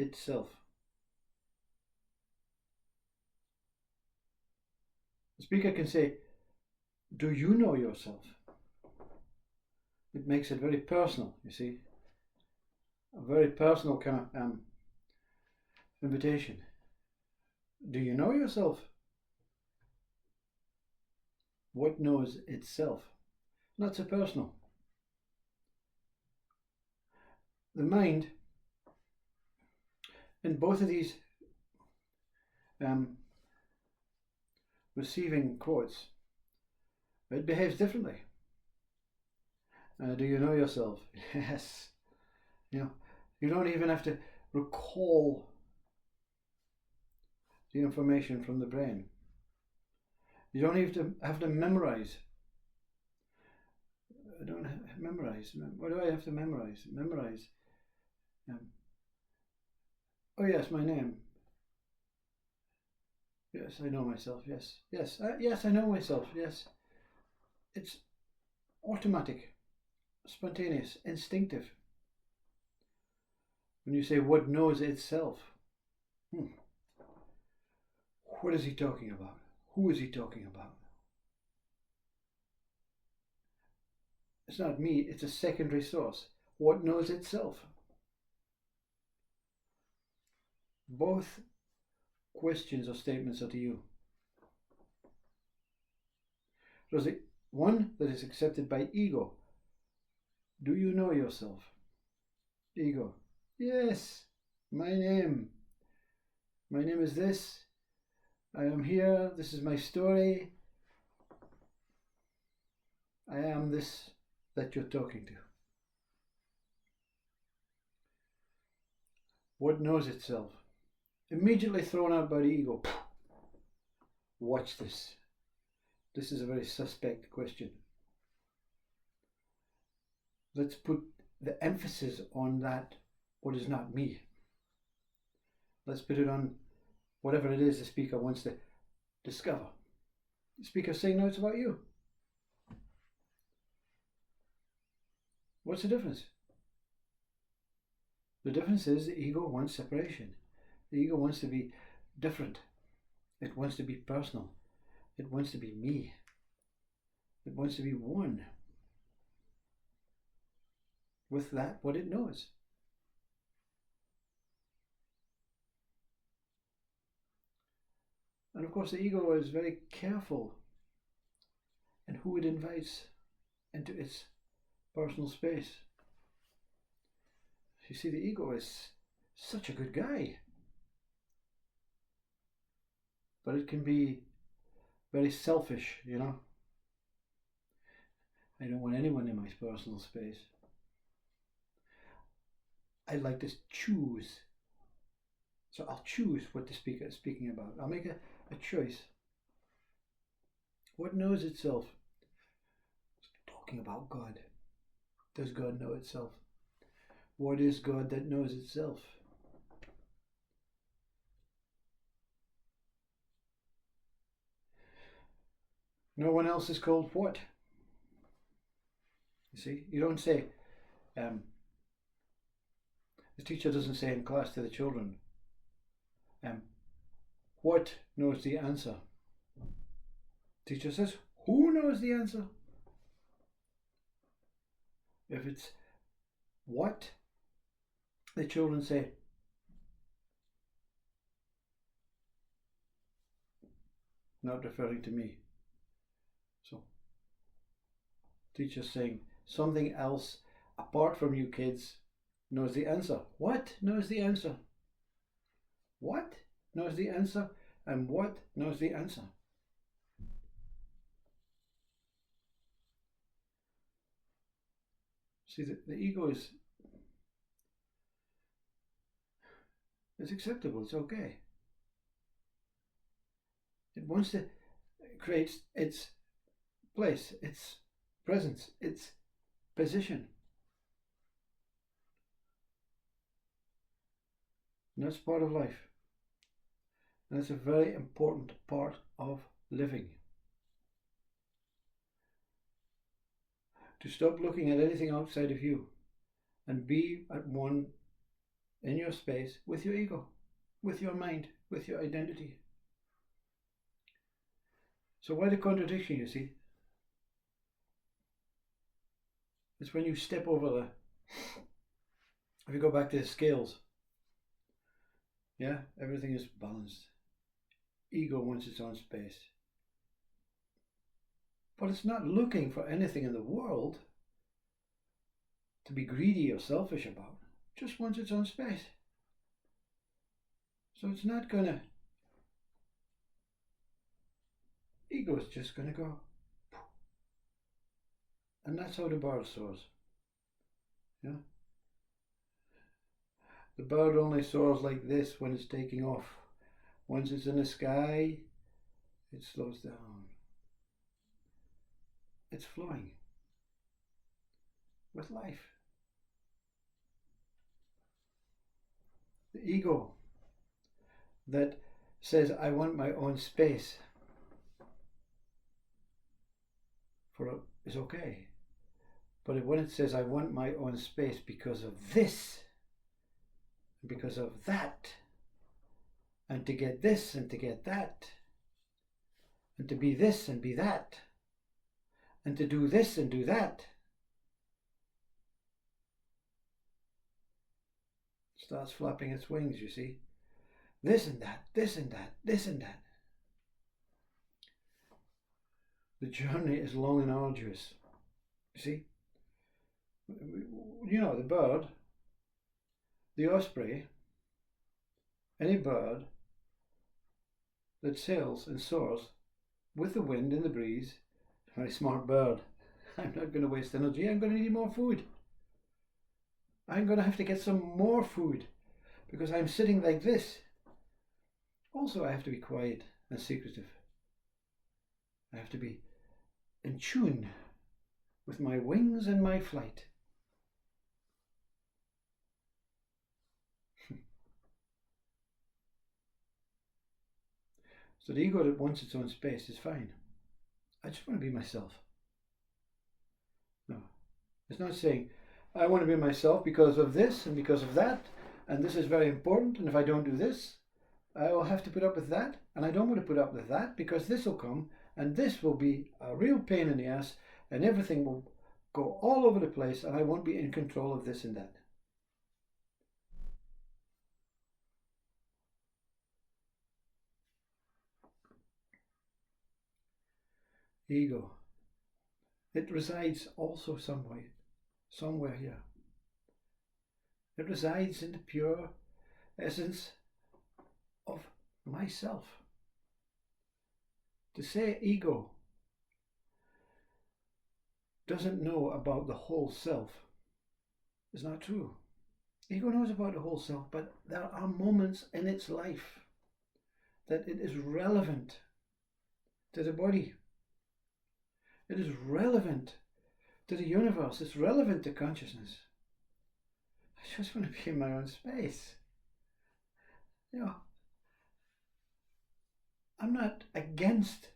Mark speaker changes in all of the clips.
Speaker 1: itself? The speaker can say, do you know yourself? It makes it very personal, you see. A very personal kind of invitation. Do you know yourself? What knows itself? Not so personal. The mind, in both of these receiving quotes, it behaves differently. Do you know yourself? Yes. You don't even have to recall the information from the brain. You don't even have to memorize. I don't memorize. What do I have to memorize? Memorize. Oh yes, my name. Yes, I know myself. Yes, yes, yes, I know myself. Yes, it's automatic, spontaneous, instinctive. When you say what knows itself, what is he talking about? Who is he talking about? It's not me, it's a secondary source. What knows itself? Both questions or statements are to you. There's one that is accepted by ego. Do you know yourself? Ego. Yes, my name. My name is this. I am here. This is my story. I am this that you're talking to. What knows itself? Immediately thrown out by the ego. Watch this. This is a very suspect question. Let's put the emphasis on that, what is not me. Let's put it on whatever it is the speaker wants to discover. The speaker's saying, no, it's about you. What's the difference? The difference is the ego wants separation. The ego wants to be different. It wants to be personal. It wants to be me. It wants to be one with that, what it knows. And of course the ego is very careful in who it invites into its personal space. You see, the ego is such a good guy, but it can be very selfish, you know. I don't want anyone in my personal space. I like to choose. So I'll choose what the speaker is speaking about. I'll make a choice. What knows itself? Talking about God. Does God know itself? What is God that knows itself? No one else is called what? You see, you don't say, the teacher doesn't say in class to the children, what knows the answer? Teacher says, who knows the answer? If it's what, the children say, not referring to me. So, teacher's saying something else apart from you kids knows the answer. What knows the answer? What knows the answer? And what knows the answer? See, the ego is acceptable, it's okay. It wants to create its place, its presence, its position. And that's part of life. And it's a very important part of living. To stop looking at anything outside of you and be at one in your space with your ego, with your mind, with your identity. So why the contradiction, you see? It's when you step over the, if you go back to the scales, yeah, everything is balanced. Ego wants its own space. But it's not looking for anything in the world to be greedy or selfish about. It just wants its own space. So it's not gonna, ego is just gonna go. And that's how the bird soars. Yeah? The bird only soars like this when it's taking off. Once it's in the sky, it slows down. It's flowing with life. The ego that says, I want my own space is okay. But when it says, I want my own space because of this, because of that, and to get this and to get that, and to be this and be that, and to do this and do that, starts flapping its wings, you see. This and that, this and that, this and that. The journey is long and arduous. You see? You know, the bird, the osprey, any bird that sails and soars with the wind and the breeze, a very smart bird. I'm not going to waste energy. I'm going to need more food. I'm going to have to get some more food because I'm sitting like this. Also, I have to be quiet and secretive. I have to be in tune with my wings and my flight. So the ego that wants its own space is fine. I just want to be myself. No, it's not saying, I want to be myself because of this and because of that, and this is very important, and if I don't do this, I will have to put up with that, and I don't want to put up with that because this will come, and this will be a real pain in the ass, and everything will go all over the place, and I won't be in control of this and that. Ego. It resides also somewhere here. It resides in the pure essence of myself. To say ego doesn't know about the whole self is not true. Ego knows about the whole self, but there are moments in its life that it is relevant to the body. It is relevant to the universe. It's relevant to consciousness. I just want to be in my own space. You know, I'm not against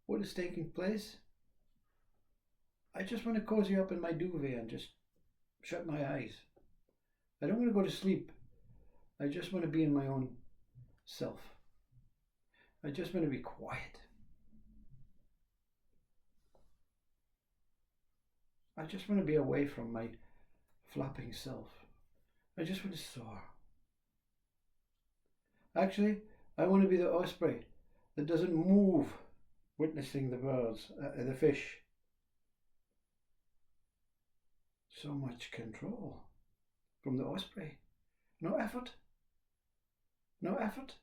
Speaker 1: what is taking place. I just want to cozy up in my duvet and just shut my eyes. I don't want to go to sleep. I just want to be in my own self. I just want to be quiet. I just want to be away from my flapping self. I just want to soar. Actually, I want to be the osprey that doesn't move, witnessing the birds, the fish. So much control from the osprey. No effort. No effort.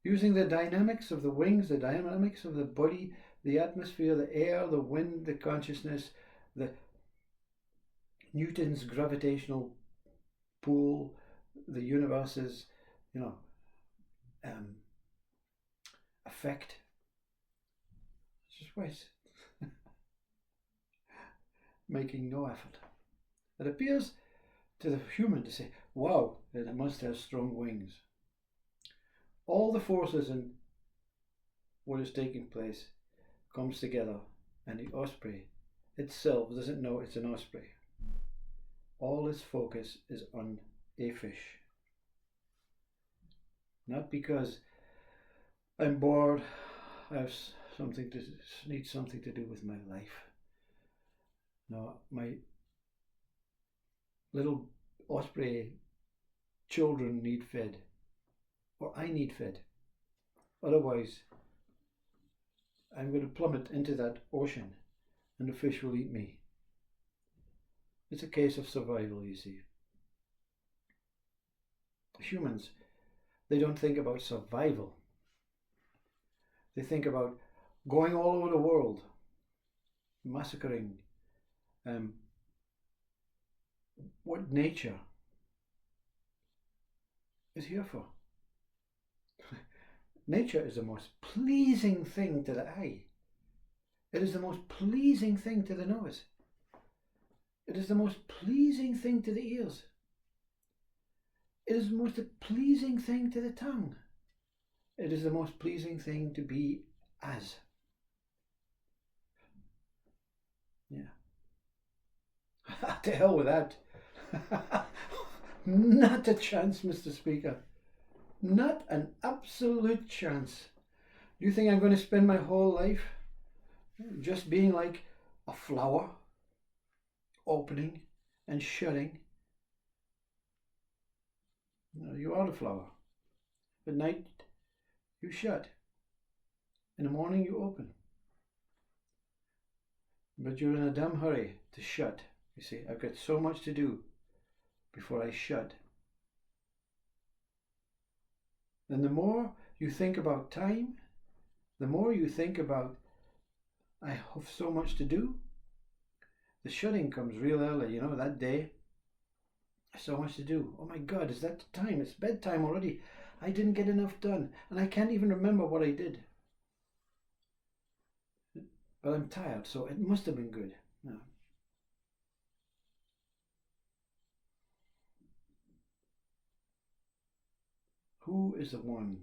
Speaker 1: Using the dynamics of the wings, the dynamics of the body, the atmosphere, the air, the wind, the consciousness, the Newton's gravitational pull, the universe's, effect. Just waste. Making no effort. It appears to the human to say, wow, it must have strong wings. All the forces in what is taking place comes together, and the osprey itself doesn't know it's an osprey. all its focus is on a fish. Not because I'm bored, I have something to need something to do with my life. No, my little osprey children need fed, or I need fed. Otherwise, I'm going to plummet into that ocean and the fish will eat me. It's a case of survival, you see. Humans, they don't think about survival. They think about going all over the world, massacring what nature is here for. Nature is the most pleasing thing to the eye. It is the most pleasing thing to the nose. It is the most pleasing thing to the ears. It is the most pleasing thing to the tongue. It is the most pleasing thing to be as. Yeah. To hell with that. Not a chance, Mr. Speaker. Not an absolute chance. Do you think I'm going to spend my whole life just being like a flower, opening and shutting? No, you are the flower. At night, you shut. In the morning, you open. But you're in a damn hurry to shut. You see, I've got so much to do before I shut. And the more you think about time, the more you think about, I have so much to do, the shutting comes real early. You know, that day, so much to do. Oh my God, is that the time? It's bedtime already. I didn't get enough done, and I can't even remember what I did. But I'm tired, so it must have been good. No. Who is the one?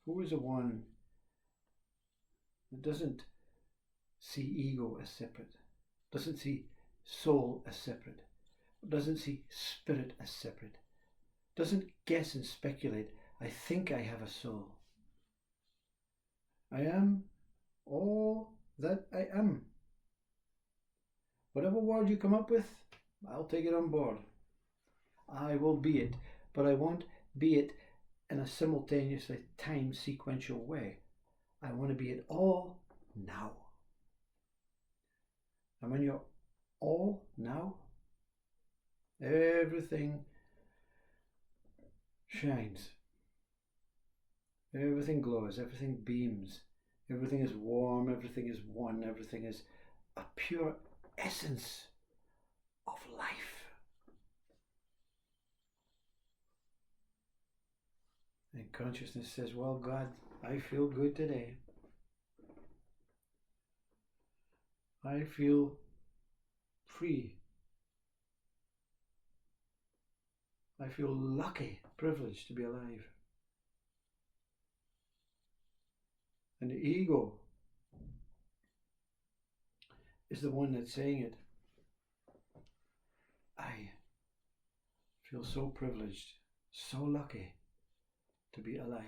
Speaker 1: Who is the one that doesn't see ego as separate, doesn't see soul as separate, doesn't see spirit as separate, doesn't guess and speculate, I think I have a soul. I am all that I am. Whatever word you come up with, I'll take it on board. I will be it, but I won't be it in a simultaneously time sequential way. I want to be it all now. And when you're all now, everything shines. Everything glows, everything beams, everything is warm, everything is one, everything is a pure essence of life. And consciousness says, well, God, I feel good today. I feel free. I feel lucky, privileged to be alive. And the ego is the one that's saying it. I feel so privileged, so lucky to be alive.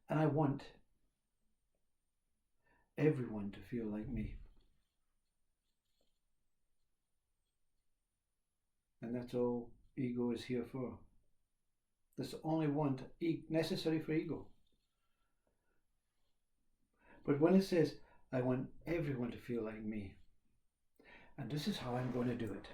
Speaker 1: And I want everyone to feel like me. And that's all ego is here for. That's the only want necessary for ego. But when it says, I want everyone to feel like me, and this is how I'm going to do it.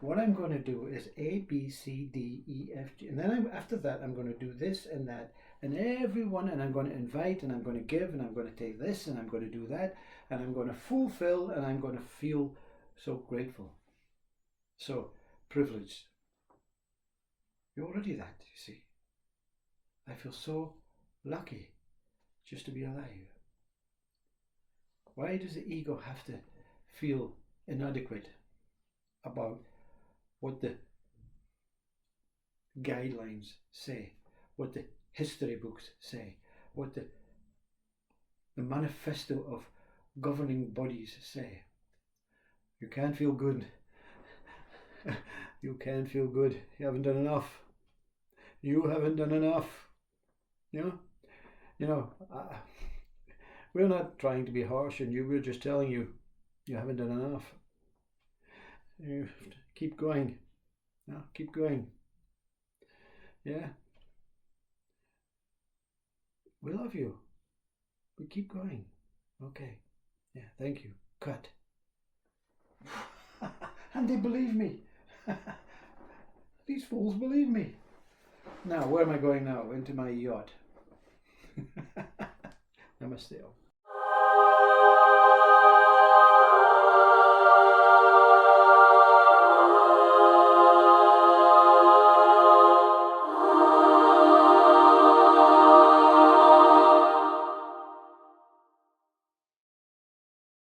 Speaker 1: What I'm going to do is A, B, C, D, E, F, G. And then after that, I'm going to do this and that. And everyone, and I'm going to invite, and I'm going to give, and I'm going to take this, and I'm going to do that. And I'm going to fulfill, and I'm going to feel so grateful. So privileged. You're already that, you see. I feel so lucky just to be alive. Why does the ego have to feel inadequate about what the guidelines say, what the history books say, what the manifesto of governing bodies say. You can't feel good. You can't feel good. You haven't done enough. You haven't done enough. You know, we're not trying to be harsh on you. We're just telling you, you haven't done enough. You have to keep going. No, keep going. Yeah. We love you. But keep going. Okay. Yeah, thank you. Cut. And they believe me. These fools believe me. Now, where am I going now? Into my yacht. Namaste.